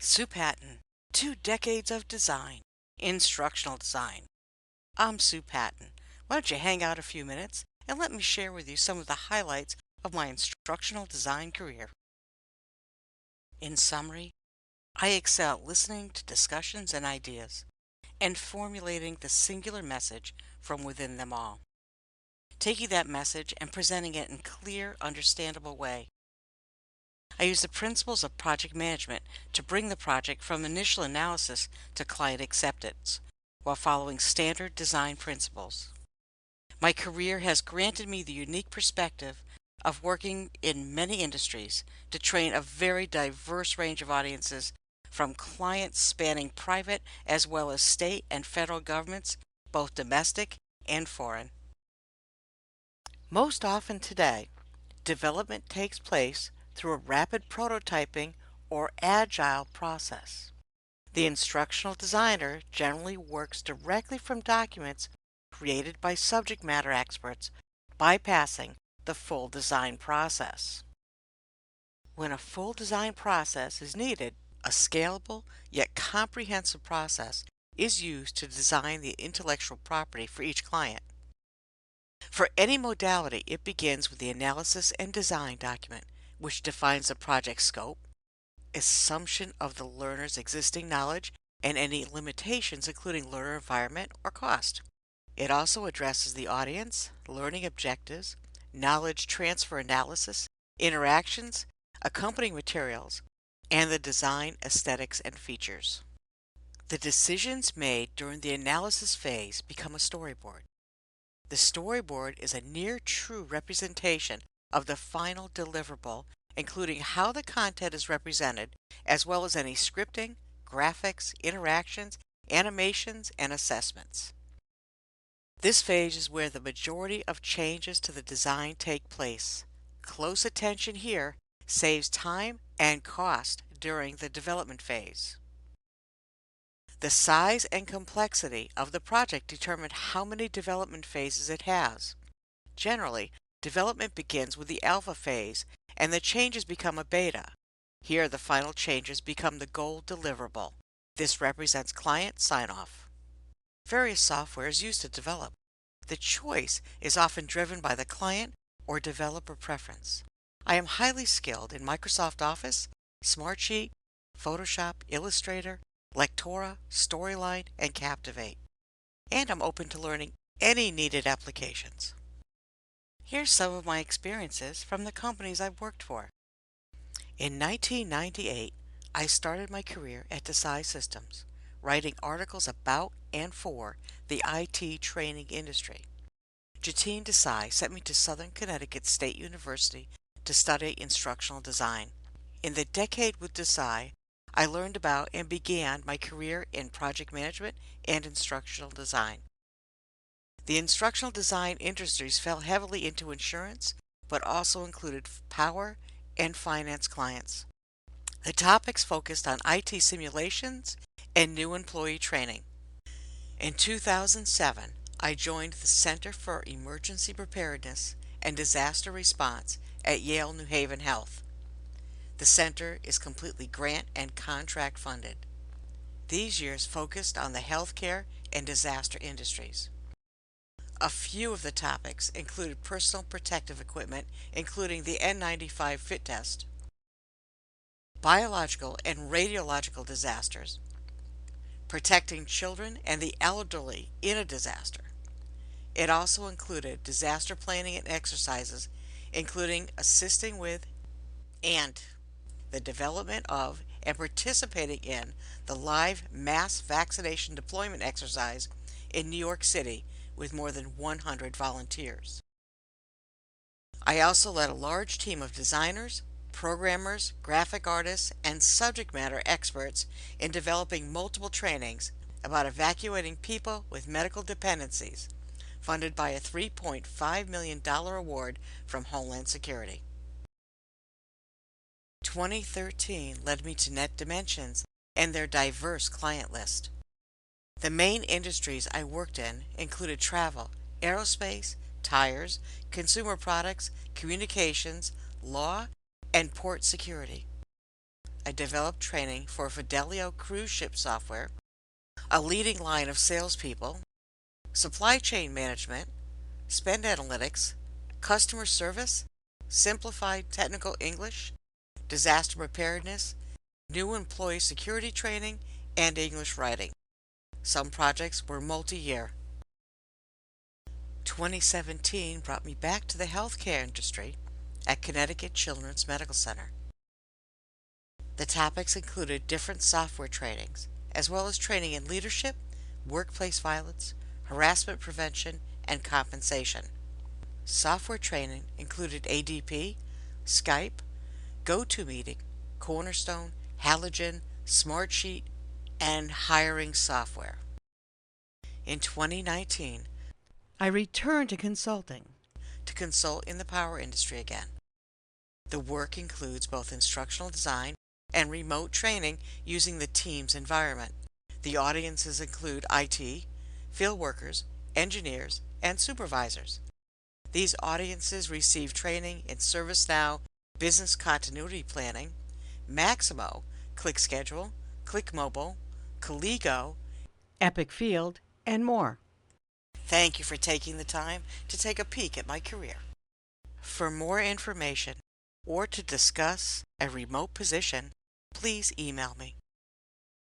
Sue Patten, 2 decades of design, instructional design. I'm Sue Patten. Why don't you hang out a few minutes and let me share with you some of the highlights of my instructional design career. In summary, I excel at listening to discussions and ideas and formulating the singular message from within them all, taking that message and presenting it in clear, understandable way. I use the principles of project management to bring the project from initial analysis to client acceptance, while following standard design principles. My career has granted me the unique perspective of working in many industries to train a very diverse range of audiences, from clients spanning private as well as state and federal governments, both domestic and foreign. Most often today, development takes place through a rapid prototyping or agile process. The instructional designer generally works directly from documents created by subject matter experts, bypassing the full design process. When a full design process is needed, a scalable yet comprehensive process is used to design the intellectual property for each client. For any modality, it begins with the analysis and design document, which defines the project scope, assumption of the learner's existing knowledge, and any limitations including learner environment or cost. It also addresses the audience, learning objectives, knowledge transfer analysis, interactions, accompanying materials, and the design aesthetics and features. The decisions made during the analysis phase become a storyboard. The storyboard is a near true representation of the final deliverable, including how the content is represented, as well as any scripting, graphics, interactions, animations, and assessments. This phase is where the majority of changes to the design take place. Close attention here saves time and cost during the development phase. The size and complexity of the project determine how many development phases it has. Generally, development begins with the alpha phase and the changes become a beta. Here, the final changes become the goal deliverable. This represents client sign-off. Various software is used to develop. The choice is often driven by the client or developer preference. I am highly skilled in Microsoft Office, Smartsheet, Photoshop, Illustrator, Lectora, Storyline, and Captivate. And I'm open to learning any needed applications. Here's some of my experiences from the companies I've worked for. In 1998, I started my career at Desai Systems, writing articles about and for the IT training industry. Jatine Desai sent me to Southern Connecticut State University to study instructional design. In the decade with Desai, I learned about and began my career in project management and instructional design. The instructional design industries fell heavily into insurance, but also included power and finance clients. The topics focused on IT simulations and new employee training. In 2007, I joined the Center for Emergency Preparedness and Disaster Response at Yale New Haven Health. The center is completely grant and contract funded. These years focused on the healthcare and disaster industries. A few of the topics included personal protective equipment, including the N95 fit test, biological and radiological disasters, protecting children and the elderly in a disaster. It also included disaster planning and exercises, including assisting with and the development of and participating in the live mass vaccination deployment exercise in New York City with more than 100 volunteers. I also led a large team of designers, programmers, graphic artists, and subject matter experts in developing multiple trainings about evacuating people with medical dependencies, funded by a $3.5 million award from Homeland Security. 2013 led me to Net Dimensions and their diverse client list. The main industries I worked in included travel, aerospace, tires, consumer products, communications, law, and port security. I developed training for Fidelio cruise ship software, a leading line of salespeople, supply chain management, spend analytics, customer service, simplified technical English, disaster preparedness, new employee security training, and English writing. Some projects were multi-year. 2017 brought me back to the healthcare industry at Connecticut Children's Medical Center. The topics included different software trainings, as well as training in leadership, workplace violence, harassment prevention, and compensation. Software training included ADP, Skype, GoToMeeting, Cornerstone, Halogen, Smartsheet, and hiring software. In 2019, I returned to consulting to consult in the power industry again. The work includes both instructional design and remote training using the Teams environment. The audiences include IT, field workers, engineers, and supervisors. These audiences receive training in ServiceNow, business continuity planning, Maximo, ClickSchedule, ClickMobile, Caligo, Epic Field, and more. Thank you for taking the time to take a peek at my career. For more information or to discuss a remote position, please email me.